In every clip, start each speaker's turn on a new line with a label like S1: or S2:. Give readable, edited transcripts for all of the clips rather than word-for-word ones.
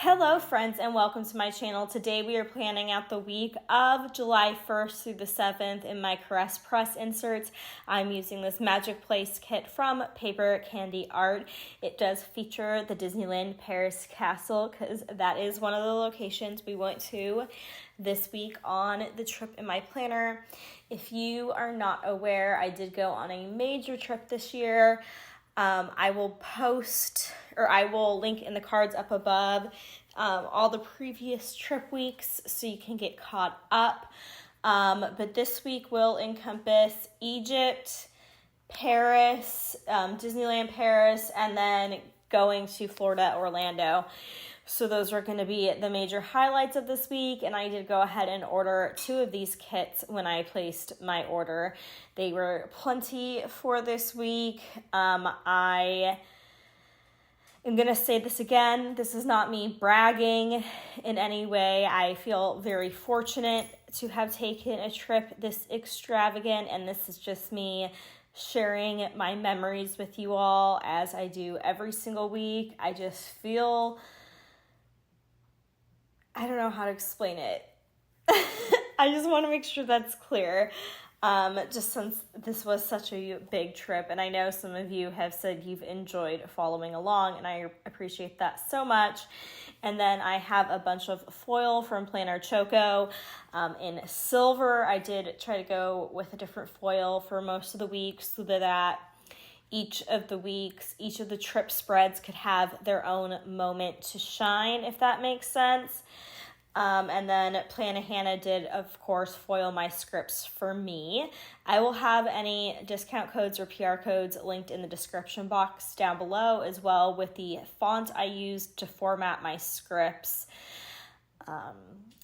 S1: Hello friends and welcome to my channel. Today we are planning out the week of July 1st through the 7th in my Caress Press inserts. I'm using this Magic Place kit from PaperCandyArt. It does feature the Disneyland Paris castle because that is one of the locations we went to this week on the trip in my planner. If you are not aware, I did go on a major trip this year. I will link in the cards up above all the previous trip weeks so you can get caught up. But this week will encompass Egypt, Paris, Disneyland Paris, and then going to Florida, Orlando. So those are going to be the major highlights of this week, and I did go ahead and order 2 of these kits when I placed my order. They were plenty for this week. I am going to say this again. This is not me bragging in any way. I feel very fortunate to have taken a trip this extravagant, and this is just me sharing my memories with you all as I do every single week. I just feel... I don't know how to explain it. I just want to make sure that's clear. Just since this was such a big trip, and I know some of you have said you've enjoyed following along, and I appreciate that so much. And then I have a bunch of foil from Planner Choco in silver. I did try to go with a different foil for most of the week so that each of the trip spreads could have their own moment to shine, if that makes sense. And then Plannahannah did, of course, foil my scripts for me. I will have any discount codes or PR codes linked in the description box down below, as well with the font I used to format my scripts.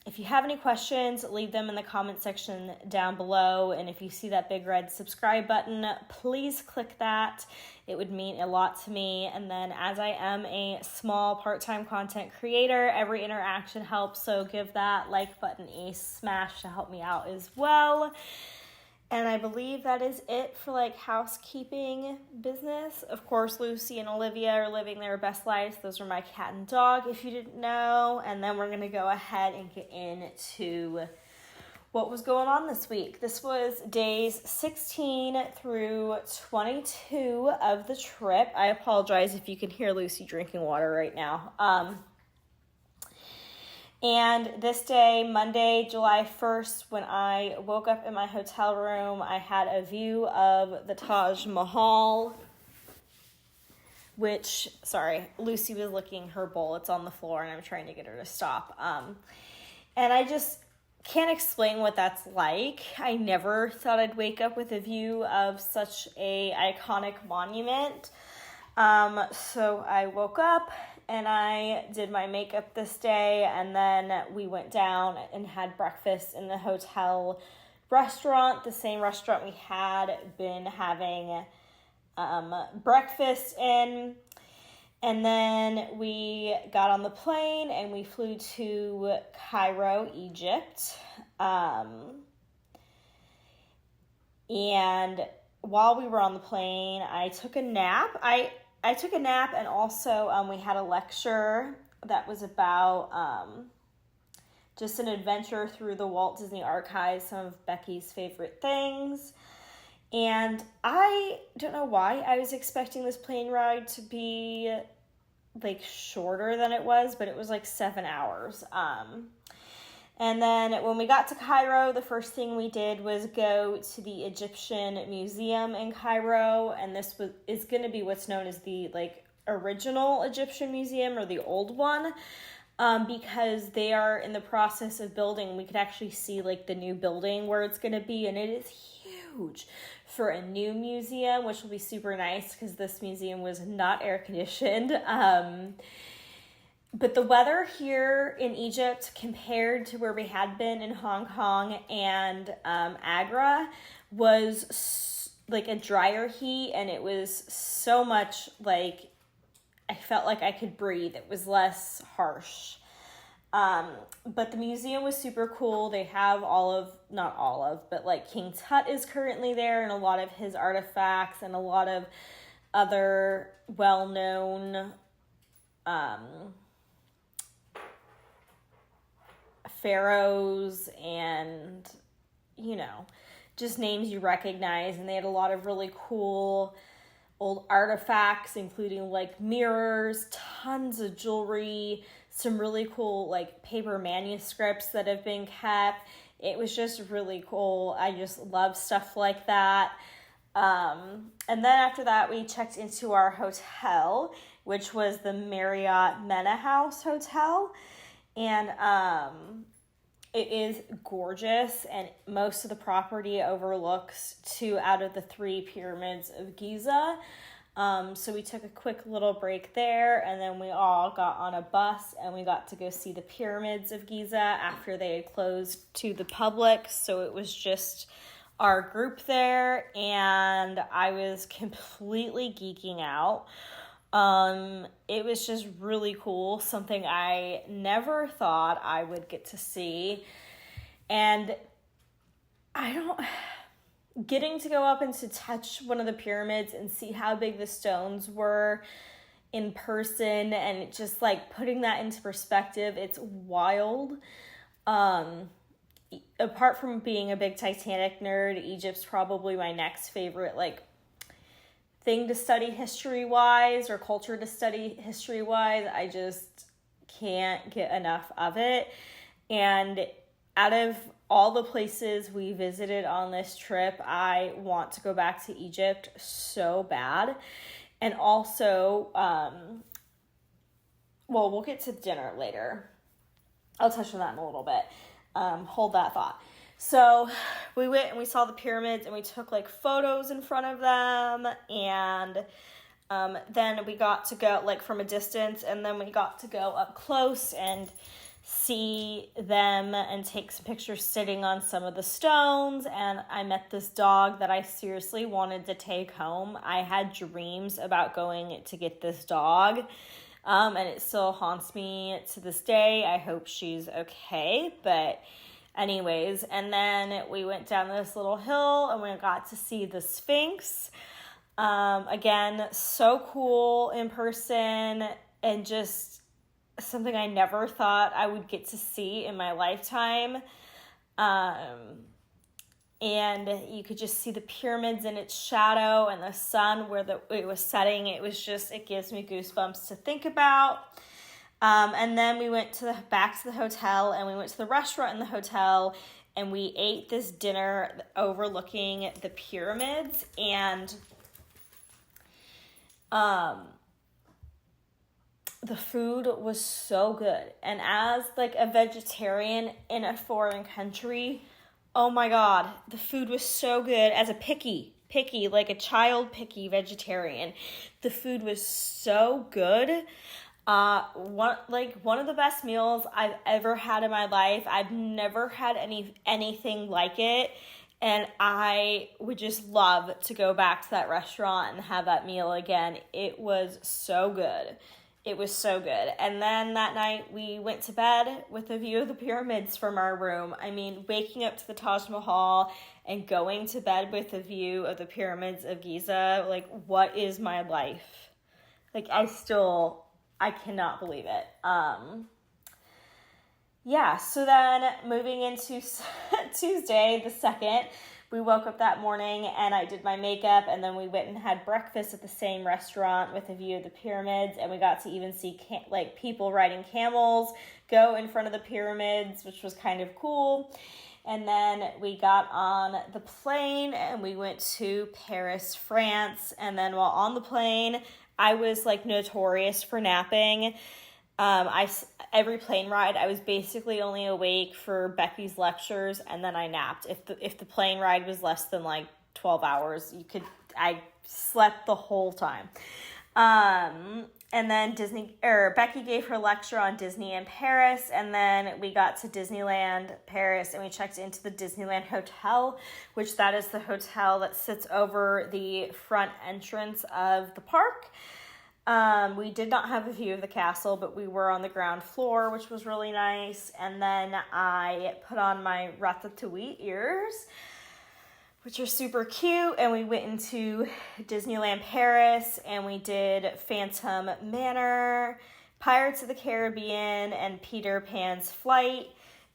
S1: If you have any questions, leave them in the comment section down below. And if you see that big red subscribe button, please click that. It would mean a lot to me. And then as I am a small part-time content creator, every interaction helps. So give that like button a smash to help me out as well. And I believe that is it for housekeeping business. Of course, Lucy and Olivia are living their best lives. Those are my cat and dog, if you didn't know. And then we're going to go ahead and get into what was going on this week. This was days 16 through 22 of the trip. I apologize if you can hear Lucy drinking water right now. And this day, Monday, July 1st, when I woke up in my hotel room, I had a view of the Taj Mahal, Lucy was licking her bowl. It's on the floor, and I'm trying to get her to stop. And I just can't explain what that's like. I never thought I'd wake up with a view of such a iconic monument. So I woke up and I did my makeup this day, and then we went down and had breakfast in the hotel restaurant, the same restaurant we had been having breakfast in. And then we got on the plane and we flew to Cairo, Egypt. And while we were on the plane, I took a nap. I took a nap, and also we had a lecture that was about just an adventure through the Walt Disney Archives, some of Becky's favorite things. And I don't know why I was expecting this plane ride to be shorter than it was, but it was 7 hours. And then when we got to Cairo, the first thing we did was go to the Egyptian Museum in Cairo, and this is going to be what's known as the original Egyptian Museum, or the old one, because they are in the process of building. We could actually see the new building where it's going to be, and it is huge for a new museum, which will be super nice because this museum was not air conditioned. But the weather here in Egypt, compared to where we had been in Hong Kong and Agra, was a drier heat, and it was so much I felt like I could breathe. It was less harsh. But the museum was super cool. They have not all of, but King Tut is currently there, and a lot of his artifacts, and a lot of other well-known pharaohs and, you know, just names you recognize. And they had a lot of really cool old artifacts, including like mirrors, tons of jewelry, some really cool like paper manuscripts that have been kept. It was just really cool. I just love stuff like that. And then after that, we checked into our hotel, which was the Marriott Mena House Hotel. And it is gorgeous, and most of the property overlooks 2 out of the 3 pyramids of Giza. So we took a quick little break there, and then we all got on a bus and we got to go see the pyramids of Giza after they had closed to the public. So it was just our group there, and I was completely geeking out. It was just really cool, something I never thought I would get to see. And getting to go up and to touch one of the pyramids and see how big the stones were in person, and it just like putting that into perspective, it's wild. Apart from being a big Titanic nerd, Egypt's probably my next favorite like thing to study history-wise, or culture to study history-wise. I just can't get enough of it. And out of all the places we visited on this trip, I want to go back to Egypt so bad. And also, we'll get to dinner later. I'll touch on that in a little bit. Hold that thought. So we went and we saw the pyramids, and we took like photos in front of them, and then we got to go like from a distance, and then we got to go up close and see them and take some pictures sitting on some of the stones. And I met this dog that I seriously wanted to take home. I had dreams about going to get this dog, and it still haunts me to this day. I hope she's okay, but anyways, and then we went down this little hill and we got to see the Sphinx. Again, so cool in person, and just something I never thought I would get to see in my lifetime. And you could just see the pyramids in its shadow and the sun where it was setting. It gives me goosebumps to think about. And then we went back to the hotel, and we went to the restaurant in the hotel, and we ate this dinner overlooking the pyramids. And the food was so good. And as like a vegetarian in a foreign country, oh my God, the food was so good. As a picky, like a child picky vegetarian, the food was so good. One of the best meals I've ever had in my life. I've never had anything like it, and I would just love to go back to that restaurant and have that meal again. It was so good. It was so good. And then that night we went to bed with a view of the pyramids from our room. I mean, waking up to the Taj Mahal and going to bed with a view of the pyramids of Giza, like, what is my life? Like, I cannot believe it. So then moving into Tuesday the 2nd, we woke up that morning and I did my makeup, and then we went and had breakfast at the same restaurant with a view of the pyramids, and we got to even see people riding camels go in front of the pyramids, which was kind of cool. And then we got on the plane and we went to Paris, France. And then while on the plane, I was like notorious for napping. Every plane ride, I was basically only awake for Becky's lectures, and then I napped. If the plane ride was less than like 12 hours, I slept the whole time. And then Becky gave her lecture on Disneyland Paris, and then we got to Disneyland Paris, and we checked into the Disneyland Hotel, which that is the hotel that sits over the front entrance of the park. We did not have a view of the castle, but we were on the ground floor, which was really nice. And then I put on my Ratatouille ears, which are super cute. And we went into Disneyland Paris, and we did Phantom Manor, Pirates of the Caribbean, and Peter Pan's Flight.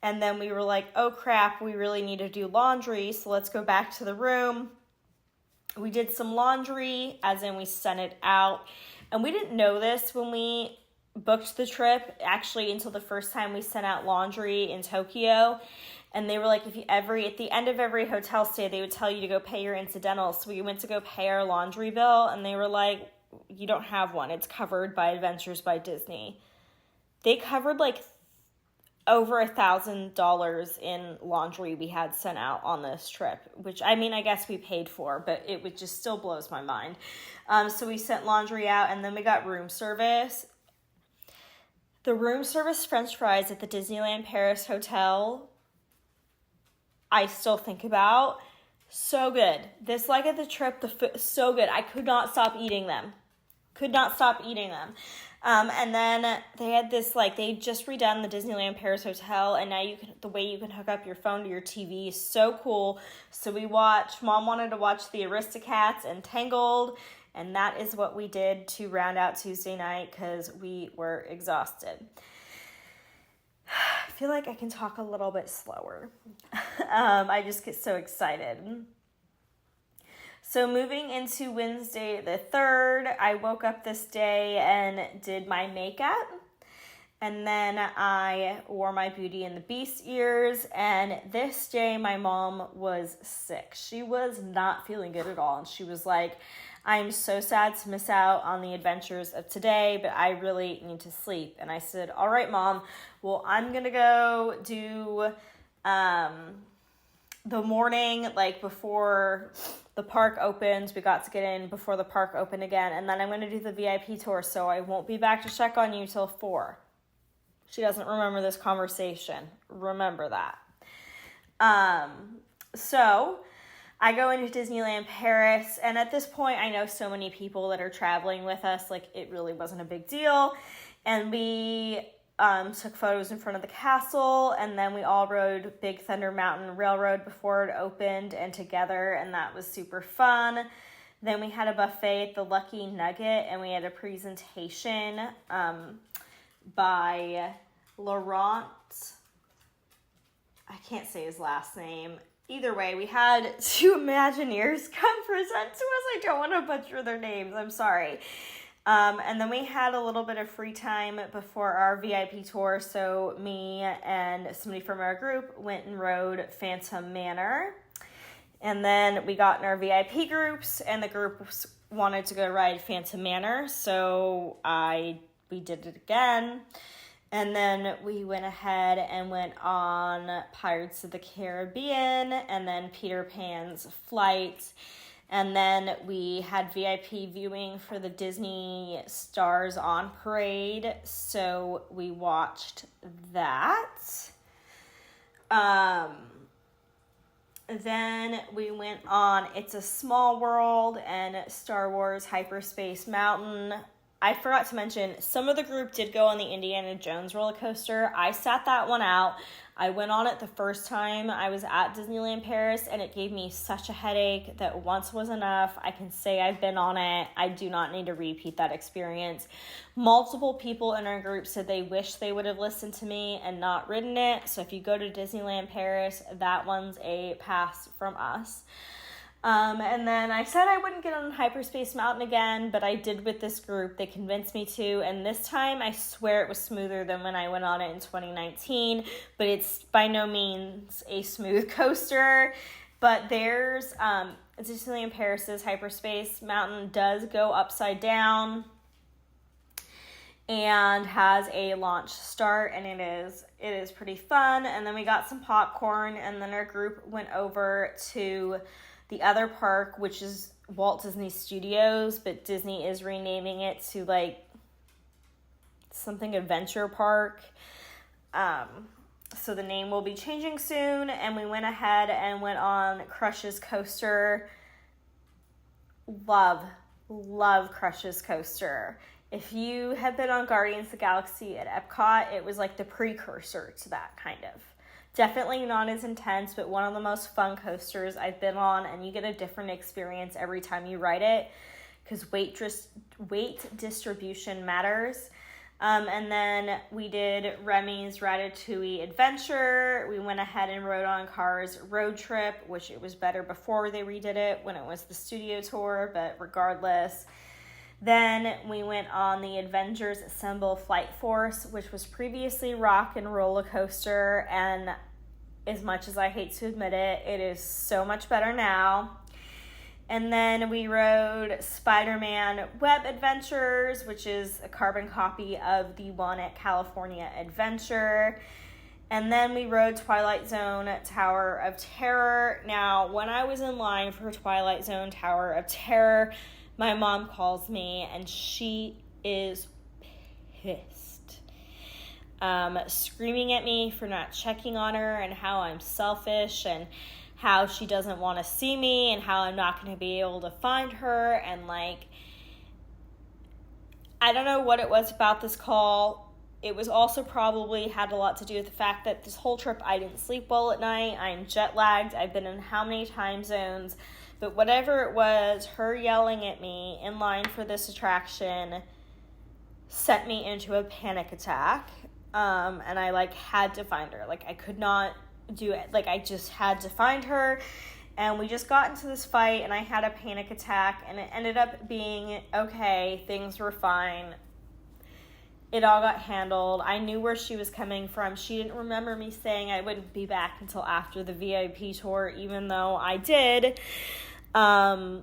S1: And then we were like, oh crap, we really need to do laundry, so let's go back to the room. We did some laundry, as in we sent it out. And we didn't know this when we booked the trip, actually, until the first time we sent out laundry in Tokyo. And they were like, at the end of every hotel stay, they would tell you to go pay your incidentals. So we went to go pay our laundry bill, and they were like, you don't have one. It's covered by Adventures by Disney. They covered like over $1,000 in laundry we had sent out on this trip, which, I mean, I guess we paid for, but it would just still blows my mind. So we sent laundry out, and then we got room service. The room service French fries at the Disneyland Paris hotel, I still think about. So good. This leg of the trip, the food, so good. I could not stop eating them. And then they had this, like, they just redone the Disneyland Paris hotel, and now the way you can hook up your phone to your TV is so cool. So Mom wanted to watch the Aristocats and Tangled, and that is what we did to round out Tuesday night because we were exhausted. I feel like I can talk a little bit slower. I just get so excited. So moving into Wednesday the 3rd, I woke up this day and did my makeup. And then I wore my Beauty and the Beast ears. And this day my mom was sick. She was not feeling good at all. And she was like, I'm so sad to miss out on the adventures of today, but I really need to sleep. And I said, all right, Mom, well, I'm going to go do the morning, like before the park opens. We got to get in before the park opened again. And then I'm going to do the VIP tour, so I won't be back to check on you till 4. She doesn't remember this conversation. Remember that. So I go into Disneyland Paris, and at this point, I know so many people that are traveling with us, like, it really wasn't a big deal. And we took photos in front of the castle, and then we all rode Big Thunder Mountain Railroad before it opened and together, and that was super fun. Then we had a buffet at the Lucky Nugget, and we had a presentation by Laurent. I can't say his last name. Either way, we had 2 Imagineers come present to us. I don't want to butcher their names. I'm sorry. And then we had a little bit of free time before our VIP tour, so me and somebody from our group went and rode Phantom Manor. And then we got in our VIP groups, and the groups wanted to go ride Phantom Manor, so we did it again. And then we went ahead and went on Pirates of the Caribbean, and then Peter Pan's Flight. And then we had VIP viewing for the Disney Stars on Parade, so we watched that. Then we went on It's a Small World and Star Wars Hyperspace Mountain. I forgot to mention, some of the group did go on the Indiana Jones roller coaster. I sat that one out. I went on it the first time I was at Disneyland Paris, and it gave me such a headache that once was enough. I can say I've been on it. I do not need to repeat that experience. Multiple people in our group said they wish they would have listened to me and not ridden it. So if you go to Disneyland Paris, that one's a pass from us. And then I said I wouldn't get on Hyperspace Mountain again, but I did with this group. They convinced me to, and this time I swear it was smoother than when I went on it in 2019, but it's by no means a smooth coaster. But there's Disneyland Paris's Hyperspace Mountain does go upside down and has a launch start, and it is pretty fun. And then we got some popcorn, and then our group went over to the other park, which is Walt Disney Studios, but Disney is renaming it to like something adventure park. So the name will be changing soon, and we went ahead and went on Crush's Coaster. Love Crush's Coaster. If you have been on Guardians of the Galaxy at Epcot, it was like the precursor to that, kind of. Definitely not as intense, but one of the most fun coasters I've been on, and you get a different experience every time you ride it because weight distribution matters. And then we did Remy's Ratatouille Adventure. We went ahead and rode on Cars Road Trip, which it was better before they redid it when it was the studio tour, but regardless. Then we went on the Avengers Assemble Flight Force, which was previously Rock and Roller Coaster, and as much as I hate to admit it, it is so much better now. And then we rode Spider-Man Web Adventures, which is a carbon copy of the one at California Adventure. And then we rode Twilight Zone Tower of Terror. Now, when I was in line for Twilight Zone Tower of Terror, my mom calls me and she is pissed. Screaming at me for not checking on her and how I'm selfish and how she doesn't want to see me and how I'm not going to be able to find her. And like, I don't know what it was about this call. It was also probably had a lot to do with the fact that this whole trip I didn't sleep well at night. I'm jet lagged. I've been in how many time zones. But whatever it was, her yelling at me in line for this attraction sent me into a panic attack. And I like had to find her. Like I could not do it. Like I just had to find her. And we just got into this fight and I had a panic attack and it ended up being okay. Things were fine. It all got handled. I knew where she was coming from. She didn't remember me saying I wouldn't be back until after the VIP tour, even though I did. So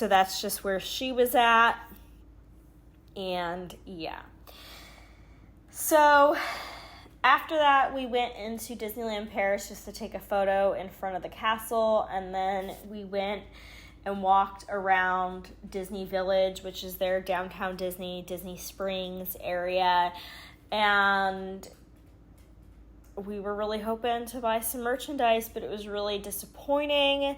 S1: that's just where she was at. And yeah. So after that, we went into Disneyland Paris just to take a photo in front of the castle. And then we went and walked around Disney Village, which is their downtown Disney Springs area. And we were really hoping to buy some merchandise, but it was really disappointing.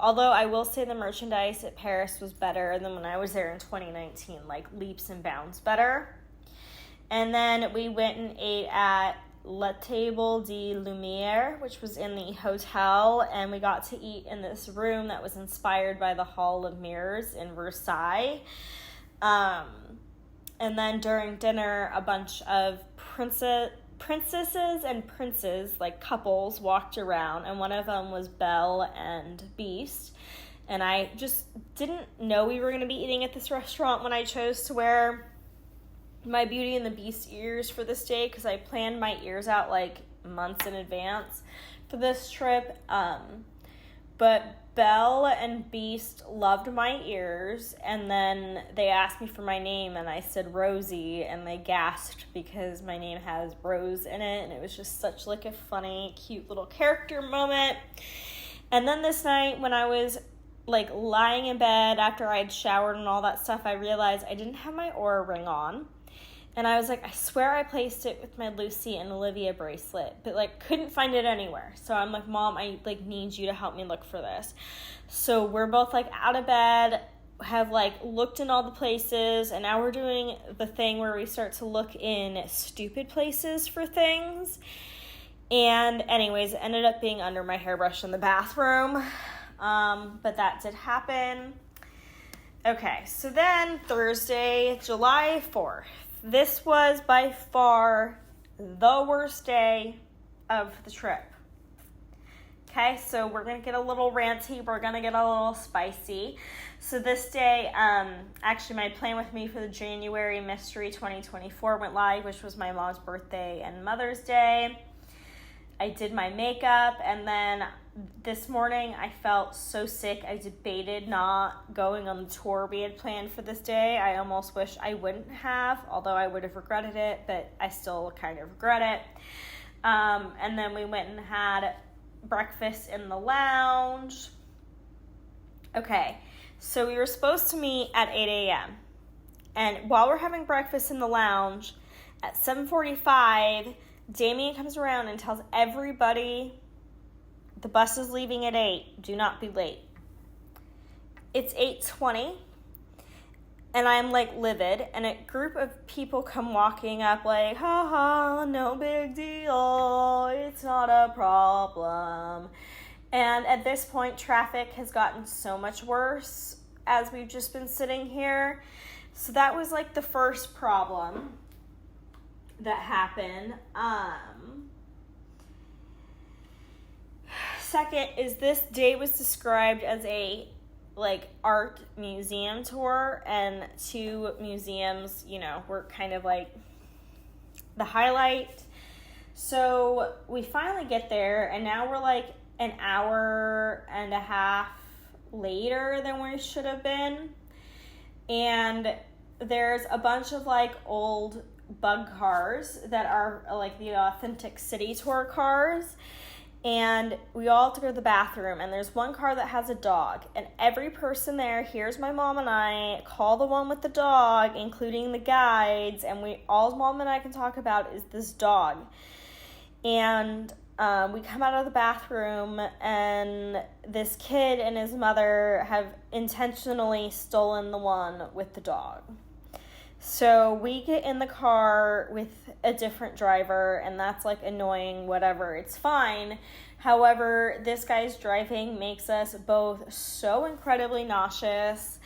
S1: Although I will say the merchandise at Paris was better than when I was there in 2019, like leaps and bounds better. And then we went and ate at La Table de Lumière, which was in the hotel, and we got to eat in this room that was inspired by the Hall of Mirrors in Versailles. And then during dinner, a bunch of princesses and princes, like couples, walked around, and one of them was Belle and Beast. And I just didn't know we were going to be eating at this restaurant when I chose to wear my Beauty and the Beast ears for this day, because I planned my ears out like months in advance for this trip. But Belle and Beast loved my ears, and then they asked me for my name, and I said Rosey, and they gasped because my name has Rose in it, and it was just such like a funny, cute little character moment. And then this night, when I was like lying in bed after I'd showered and all that stuff, I realized I didn't have my Aura ring on. And I was like, I swear I placed it with my Lucy and Olivia bracelet, but like couldn't find it anywhere. So I'm like, Mom, I like need you to help me look for this. So we're both like out of bed, have like looked in all the places, and now we're doing the thing where we start to look in stupid places for things. And anyways, it ended up being under my hairbrush in the bathroom. But that did happen. Okay, so then Thursday, July 4th. This was by far the worst day of the trip. Okay, so we're going to get a little ranty. We're going to get a little spicy. So this day, actually my plan with me for the January Mystery 2024 went live, which was my mom's birthday and Mother's Day. I did my makeup, and then this morning I felt so sick I debated not going on the tour we had planned for this day. I almost wish I wouldn't have, although I would have regretted it, but I still kind of regret it. And then we went and had breakfast in the lounge. Okay, so we were supposed to meet at 8 a.m. And while we're having breakfast in the lounge, at 7:45, Damien comes around and tells everybody the bus is leaving at 8. Do not be late. It's 8:20, and I'm like livid, and a group of people come walking up like, ha ha, no big deal, it's not a problem. And at this point, traffic has gotten so much worse as we've just been sitting here So that was like the first problem that happened. Second is this day was described as a like art museum tour, and 2 museums, you know, were kind of like the highlight. So we finally get there, and now we're like an hour and a half later than we should have been. And there's a bunch of like old bug cars that are like the authentic city tour cars. And we all have to go to the bathroom, and there's one car that has a dog, and every person there hears my mom and I call the one with the dog, including the guides, and all mom and I can talk about is this dog. And we come out of the bathroom, and this kid and his mother have intentionally stolen the one with the dog. So we get in the car with a different driver, and that's like annoying, whatever, it's fine. However, this guy's driving makes us both so incredibly nauseous,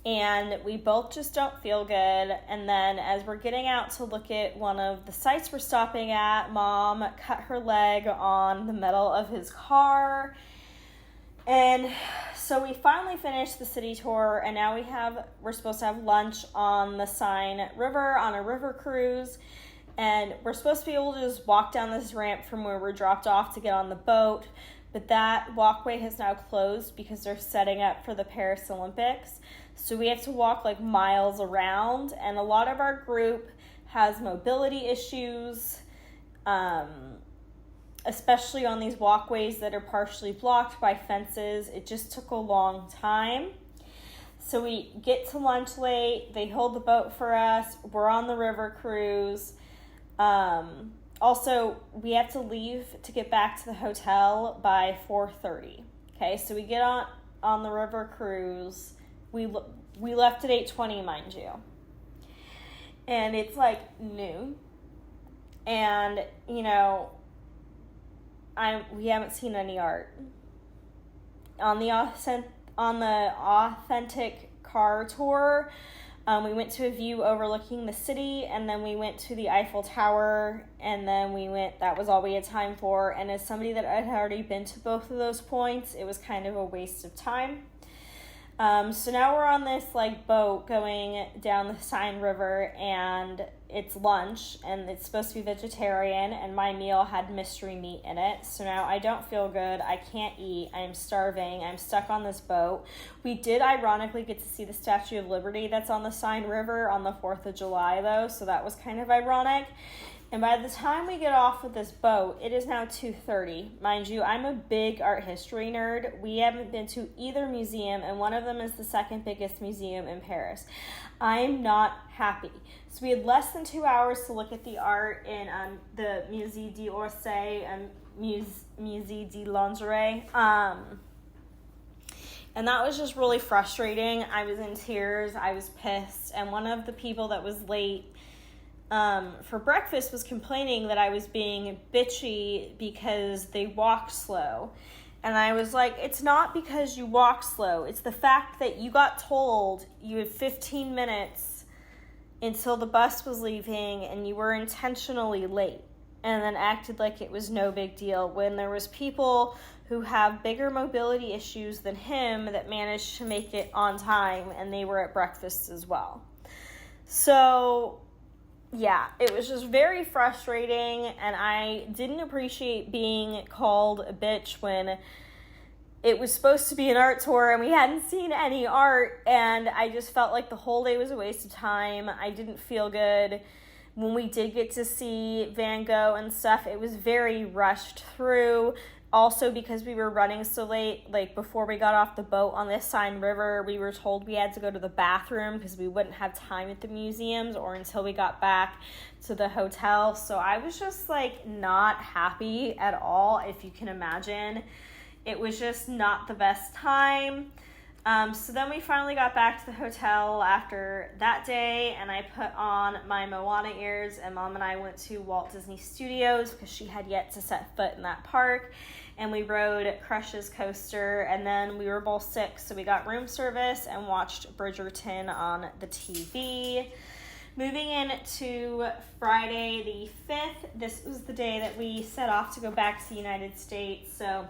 S1: and we both just don't feel good. And then as we're getting out to look at one of the sites we're stopping at, Mom cut her leg on the metal of his car. And so we finally finished the city tour, and now we're supposed to have lunch on the Seine River on a river cruise, and we're supposed to be able to just walk down this ramp from where we're dropped off to get on the boat, but that walkway has now closed because they're setting up for the Paris Olympics, so we have to walk like miles around, and a lot of our group has mobility issues, especially on these walkways that are partially blocked by fences. It just took a long time. So we get to lunch late. They hold the boat for us. We're on the river cruise. Also, we have to leave to get back to the hotel by 4:30. Okay, so we get on the river cruise. We left at 8:20, mind you. And it's like noon. And, you know, we haven't seen any art. On the authentic car tour, we went to a view overlooking the city, and then we went to the Eiffel Tower, and then that was all we had time for. And as somebody that had already been to both of those points, it was kind of a waste of time. So now we're on this like boat going down the Seine River, and it's lunch, and it's supposed to be vegetarian, and my meal had mystery meat in it. So now I don't feel good. I can't eat. I'm starving. I'm stuck on this boat. We did ironically get to see the Statue of Liberty that's on the Seine River on the 4th of July though, so that was kind of ironic. And by the time we get off of this boat, it is now 2:30. Mind you, I'm a big art history nerd. We haven't been to either museum, and one of them is the second biggest museum in Paris. I'm not happy. So we had less than 2 hours to look at the art in the Musée d'Orsay and Musée de Lingerie. And that was just really frustrating. I was in tears. I was pissed. And one of the people that was late for breakfast was complaining that I was being bitchy because they walk slow. And I was like, it's not because you walk slow. It's the fact that you got told you had 15 minutes until the bus was leaving, and you were intentionally late, and then acted like it was no big deal when there was people who have bigger mobility issues than him that managed to make it on time, and they were at breakfast as well. So yeah, it was just very frustrating, and I didn't appreciate being called a bitch when it was supposed to be an art tour and we hadn't seen any art, and I just felt like the whole day was a waste of time. I didn't feel good. When we did get to see Van Gogh and stuff, it was very rushed through. Also, because we were running so late, like before we got off the boat on this Seine River, we were told we had to go to the bathroom because we wouldn't have time at the museums or until we got back to the hotel. So I was just like not happy at all, if you can imagine. It was just not the best time. So then we finally got back to the hotel after that day, and I put on my Moana ears, and Mom and I went to Walt Disney Studios because she had yet to set foot in that park, and we rode Crush's coaster, and then we were both sick, so we got room service and watched Bridgerton on the TV. Moving into Friday the 5th, this was the day that we set off to go back to the United States, so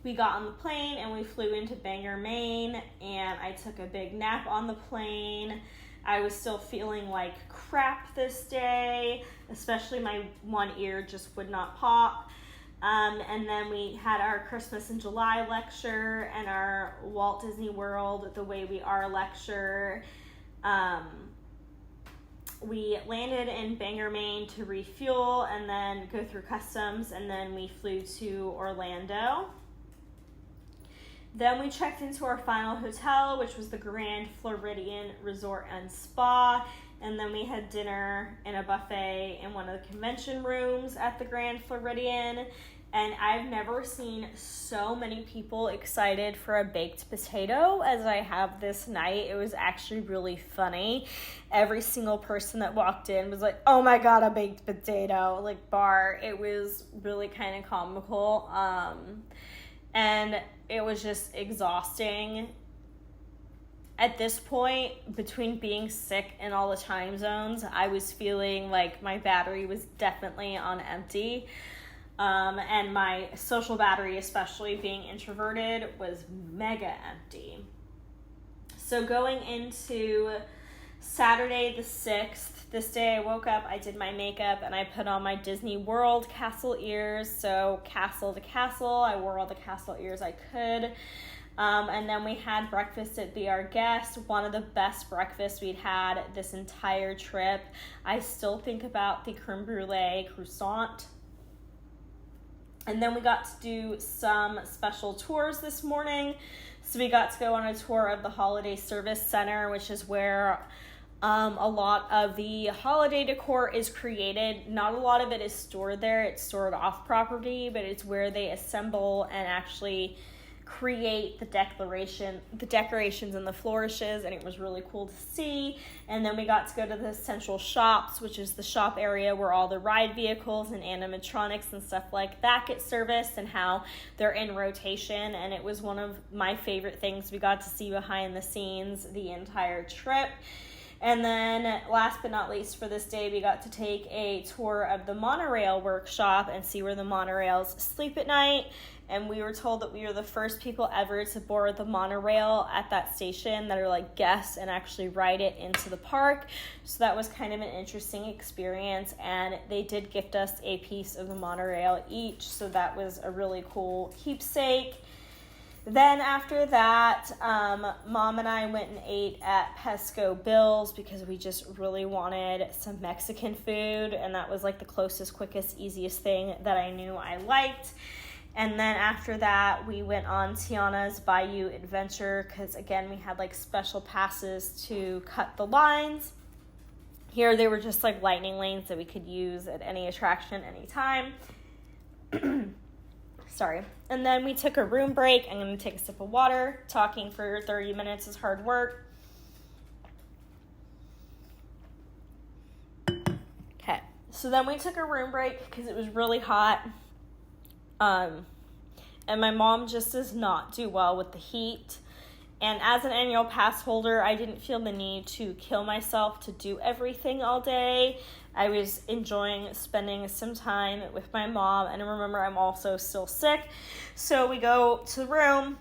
S1: we got on the plane and we flew into Bangor, Maine, and I took a big nap on the plane. I was still feeling like crap this day, especially my one ear just would not pop. And then we had our Christmas in July lecture and our Walt Disney World The Way We Are lecture. We landed in Bangor, Maine to refuel and then go through customs, and then we flew to Orlando. Then we checked into our final hotel, which was the Grand Floridian Resort and Spa, and then we had dinner in a buffet in one of the convention rooms at the Grand Floridian, and I've never seen so many people excited for a baked potato as I have this night. It was actually really funny. Every single person that walked in was like, oh my god, a baked potato, like bar. It was really kind of comical. And it was just exhausting. At this point, between being sick and all the time zones, I was feeling like my battery was definitely on empty. And my social battery, especially being introverted, was mega empty. So going into Saturday the 6th, this day I woke up, I did my makeup, and I put on my Disney World castle ears. So castle to castle, I wore all the castle ears I could. And then we had breakfast at Be Our Guest, one of the best breakfasts we'd had this entire trip. I still think about the creme brulee croissant. And then we got to do some special tours this morning. So we got to go on a tour of the Holiday Service Center, which is where a lot of the holiday decor is created. Not a lot of it is stored there. It's stored off property, but it's where they assemble and actually create the decorations and the flourishes, and it was really cool to see. And then we got to go to the Central Shops, which is the shop area where all the ride vehicles and animatronics and stuff like that get serviced and how they're in rotation, and it was one of my favorite things. We got to see behind the scenes the entire trip. And then last but not least for this day, we got to take a tour of the monorail workshop and see where the monorails sleep at night. And we were told that we were the first people ever to board the monorail at that station that are like guests and actually ride it into the park. So that was kind of an interesting experience, and they did gift us a piece of the monorail each. So that was a really cool keepsake. Then after that, Mom and I went and ate at Pesco Bill's because we just really wanted some Mexican food, and that was like the closest, quickest, easiest thing that I knew I liked. And then after that, we went on Tiana's Bayou Adventure because, again, we had like special passes to cut the lines. Here, they were just like lightning lanes that we could use at any attraction, anytime. Sorry. And then we took a room break. I'm going to take a sip of water. Talking for 30 minutes is hard work. Okay. So then we took a room break because it was really hot. And my mom just does not do well with the heat. And as an annual pass holder, I didn't feel the need to kill myself to do everything all day. I was enjoying spending some time with my mom, and remember, I'm also still sick. So we go to the room,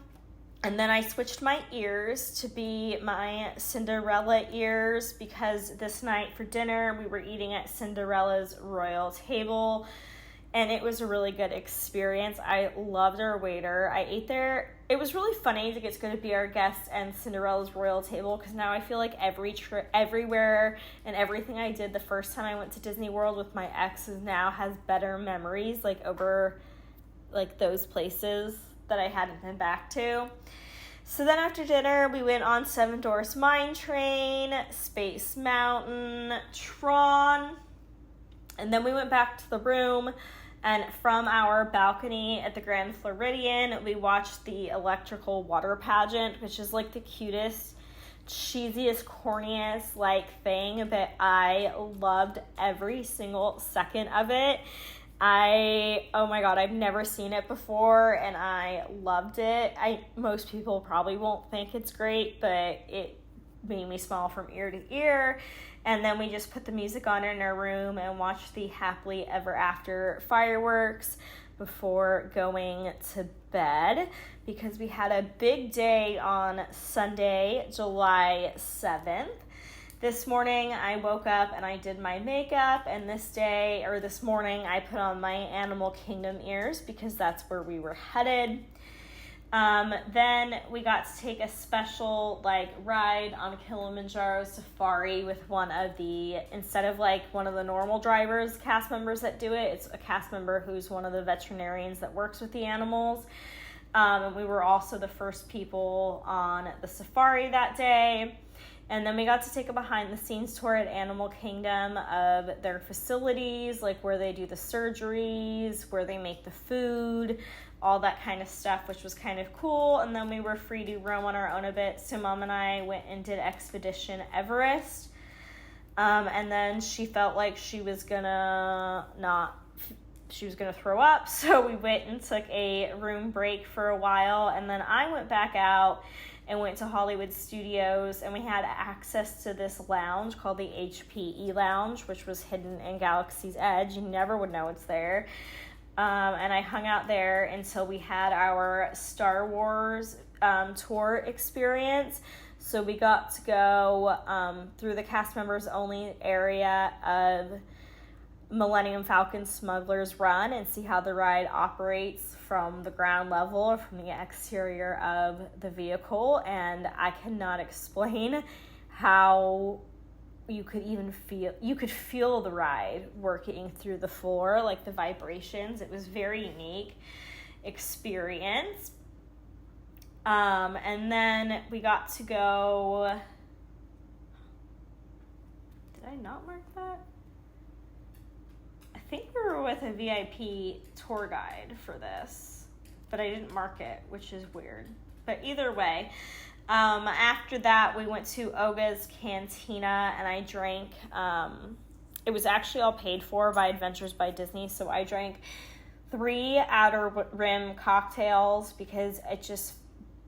S1: and then I switched my ears to be my Cinderella ears because this night for dinner, we were eating at Cinderella's Royal Table, and it was a really good experience. I loved our waiter. I ate there. It was really funny to get to go to Be Our Guest and Cinderella's Royal Table because now I feel like every trip, everywhere, and everything I did the first time I went to Disney World with my exes now has better memories, like over like those places that I hadn't been back to. So then after dinner, we went on Seven Dwarfs Mine Train, Space Mountain, Tron, and then we went back to the room. And from our balcony at the Grand Floridian, we watched the electrical water pageant, which is like the cutest, cheesiest, corniest like thing, but I loved every single second of it. Oh my god, I've never seen it before and I loved it. Most people probably won't think it's great, but it made me smile from ear to ear. And then we just put the music on in our room and watched the Happily Ever After fireworks before going to bed, because we had a big day on Sunday, July 7th. This morning I woke up and I did my makeup, and this morning I put on my Animal Kingdom ears because that's where we were headed. Then we got to take a special ride on Kilimanjaro Safari with instead of one of the normal drivers, cast members that do it, it's a cast member who's one of the veterinarians that works with the animals. And we were also the first people on the safari that day. And then we got to take a behind-the-scenes tour at Animal Kingdom of their facilities, like where they do the surgeries, where they make the food, all that kind of stuff, which was kind of cool. And then we were free to roam on our own a bit, so Mom and I went and did Expedition Everest. And then she felt like she was gonna throw up, so we went and took a room break for a while, and then I went back out and went to Hollywood Studios, and we had access to this lounge called the HPE Lounge, which was hidden in Galaxy's Edge. You never would know it's there. And I hung out there until we had our Star Wars tour experience. So we got to go through the cast members only area of Millennium Falcon Smuggler's Run and see how the ride operates from the ground level or from the exterior of the vehicle. And I cannot explain how you could feel the ride working through the floor, like the vibrations. It was very unique experience. And then we got to go, did I not mark that? I think we were with a VIP tour guide for this, but I didn't mark it, which is weird. But either way, after that, we went to Oga's Cantina, and I drank, it was actually all paid for by Adventures by Disney, so I drank 3 Outer Rim cocktails because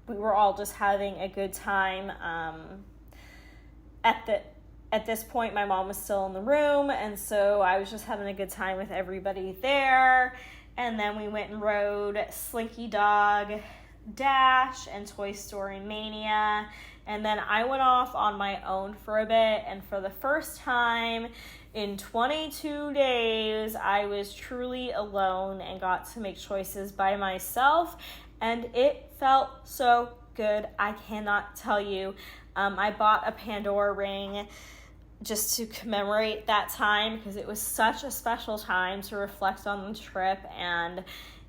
S1: we were all just having a good time. At this point, my mom was still in the room, and so I was just having a good time with everybody there. And then we went and rode Slinky Dog Dash and Toy Story Mania. And then I went off on my own for a bit, and for the first time in 22 days, I was truly alone and got to make choices by myself, and it felt so good. I cannot tell you. I bought a Pandora ring just to commemorate that time because it was such a special time to reflect on the trip, and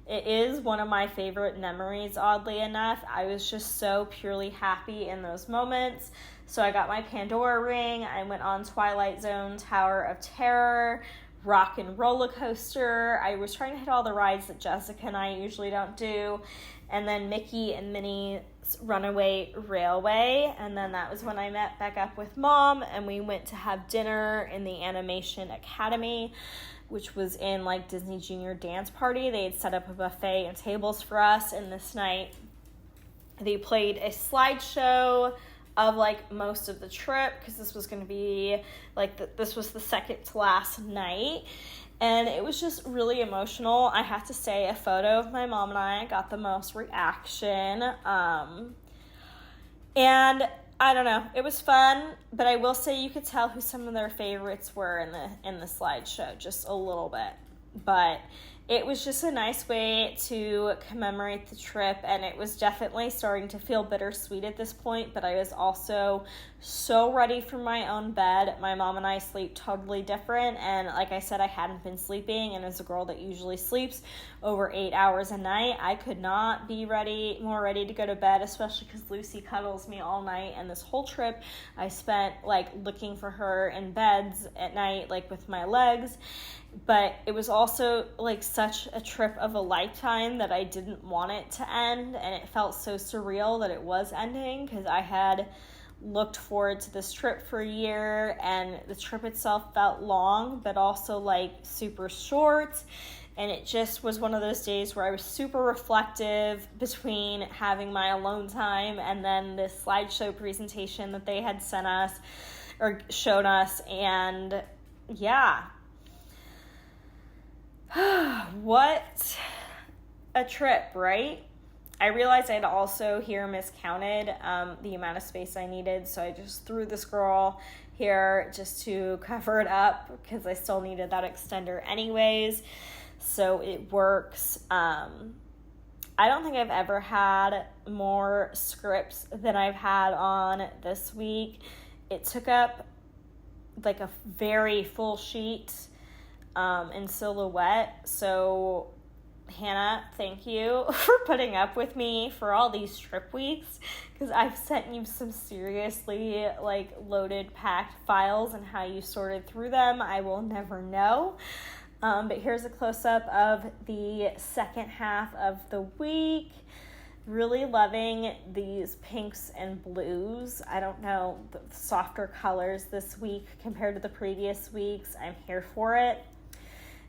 S1: it is one of my favorite memories, oddly enough. I was just so purely happy in those moments. So I got my Pandora ring. I went on Twilight Zone, Tower of Terror, Rock and Roller Coaster. I was trying to hit all the rides that Jessica and I usually don't do. And then Mickey and Minnie's Runaway Railway. And then that was when I met back up with Mom, and we went to have dinner in the Animation Academy, which was in Disney Junior Dance Party. They had set up a buffet and tables for us, and this night they played a slideshow of most of the trip, because this was going to be this was the second to last night, and it was just really emotional. I have to say, a photo of my mom and I got the most reaction, and I don't know, it was fun, but I will say you could tell who some of their favorites were in the slideshow, just a little bit. But it was just a nice way to commemorate the trip, and it was definitely starting to feel bittersweet at this point, but I was also so ready for my own bed. My mom and I sleep totally different, and like I said, I hadn't been sleeping, and as a girl that usually sleeps over 8 hours a night, I could not be more ready to go to bed, especially because Lucy cuddles me all night, and this whole trip I spent looking for her in beds at night, with my legs. But it was also like such a trip of a lifetime that I didn't want it to end, and it felt so surreal that it was ending, because I had looked forward to this trip for a year, and the trip itself felt long but also like super short. And it just was one of those days where I was super reflective between having my alone time and then this slideshow presentation that they had sent us or shown us. And yeah, what a trip, right? I realized I'd also here miscounted the amount of space I needed, so I just threw this girl here just to cover it up, because I still needed that extender anyways. So it works. I don't think I've ever had more scripts than I've had on this week. It took up like a very full sheet in silhouette. So Hannah, thank you for putting up with me for all these trip weeks, because I've sent you some seriously like loaded packed files, and how you sorted through them I will never know. But here's a close-up of the second half of the week. Really loving these pinks and blues. I don't know, the softer colors this week compared to the previous weeks. I'm here for it.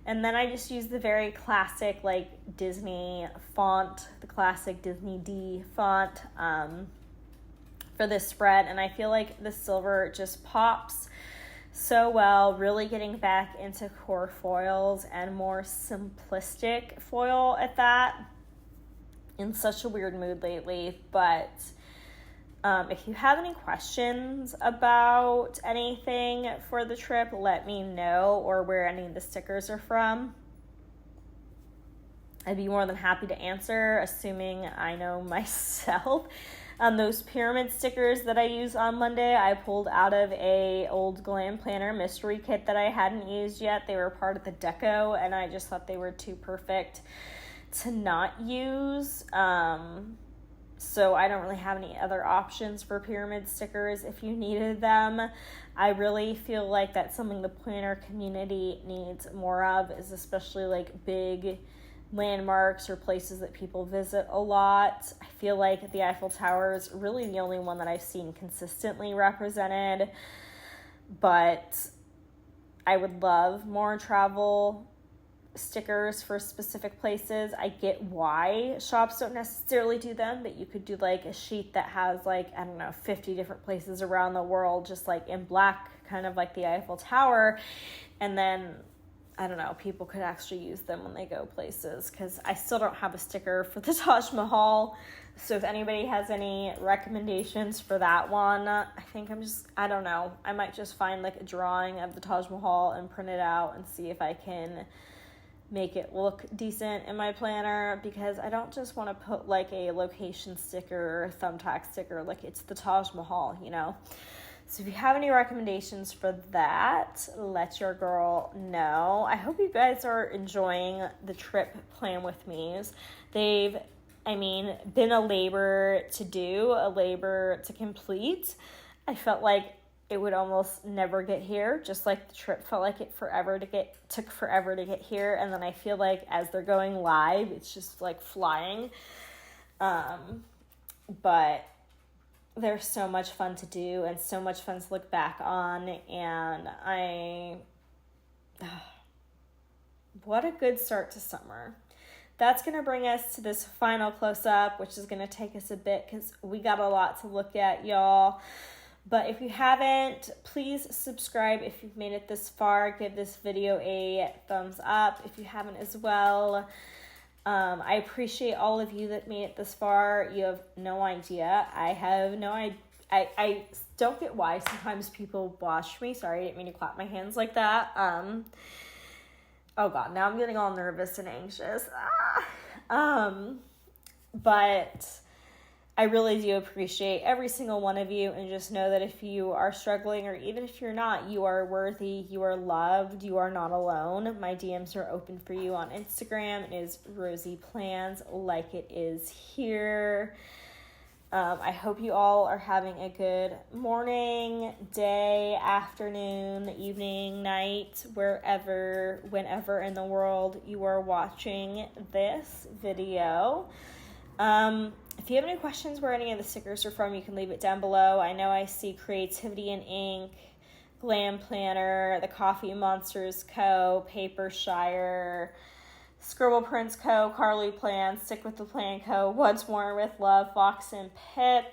S1: And then I just used the very classic like Disney font, the classic Disney D font for this spread. And I feel like the silver just pops so well, really getting back into core foils and more simplistic foil at that. In such a weird mood lately, but if you have any questions about anything for the trip, let me know, or where any of the stickers are from. I'd be more than happy to answer, assuming I know myself. Those pyramid stickers that I use on Monday, I pulled out of a old Glam Planner mystery kit that I hadn't used yet. They were part of the deco, and I just thought they were too perfect to not use. So I don't really have any other options for pyramid stickers if you needed them. I really feel like that's something the planner community needs more of, is especially like big landmarks or places that people visit a lot. I feel like the Eiffel Tower is really the only one that I've seen consistently represented, but I would love more travel stickers for specific places. I get why shops don't necessarily do them, but you could do like a sheet that has like, I don't know, 50 different places around the world, just like in black, kind of like the Eiffel Tower. And then, I don't know, people could actually use them when they go places, because I still don't have a sticker for the Taj Mahal. So if anybody has any recommendations for that one, I think I don't know, I might just find like a drawing of the Taj Mahal and print it out and see if I can make it look decent in my planner, because I don't just want to put like a location sticker or a thumbtack sticker, like it's the Taj Mahal, you know? So if you have any recommendations for that, let your girl know. I hope you guys are enjoying the trip plan with me's. They've, been a labor to do, a labor to complete. I felt like it would almost never get here, just like the trip felt like it took forever to get here. And then I feel like as they're going live, it's just like flying. But they're so much fun to do and so much fun to look back on. And what a good start to summer. That's going to bring us to this final close-up, which is going to take us a bit because we got a lot to look at, y'all. But if you haven't, please subscribe if you've made it this far. Give this video a thumbs up if you haven't as well. I appreciate all of you that made it this far. You have no idea. I have no idea. I don't get why sometimes people watch me. Sorry, I didn't mean to clap my hands like that. Oh God, now I'm getting all nervous and anxious. But I really do appreciate every single one of you, and just know that if you are struggling, or even if you're not, you are worthy, you are loved, you are not alone. My DMs are open for you on Instagram. It is RoseyPlans, like it is here. I hope you all are having a good morning, day, afternoon, evening, night, wherever, whenever in the world you are watching this video. If you have any questions where any of the stickers are from, you can leave it down below. I know I see Creativity and Ink, Glam Planner, The Coffee Monsters Co., Paper Shire, Scribble Prints Co., Carly Plans, Stick with the Plan Co., What's More with Love, Fox and Pip.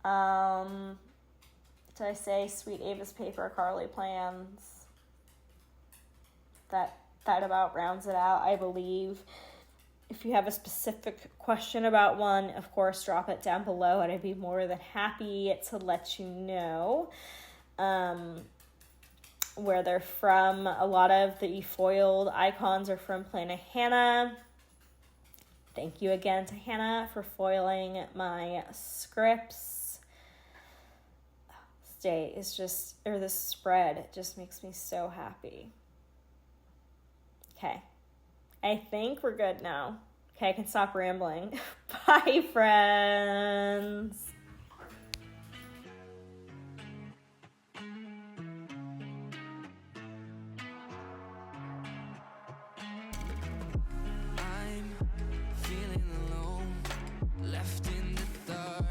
S1: Did I say Sweet Ava's Paper, Carly Plans? That about rounds it out, I believe. If you have a specific question about one, of course, drop it down below, and I'd be more than happy to let you know where they're from. A lot of the foiled icons are from Plana Hannah. Thank you again to Hannah for foiling my scripts. This day is just, or this spread just makes me so happy. Okay. I think we're good now. Okay, I can stop rambling. Bye, friends.
S2: I'm feeling alone, left in the dark.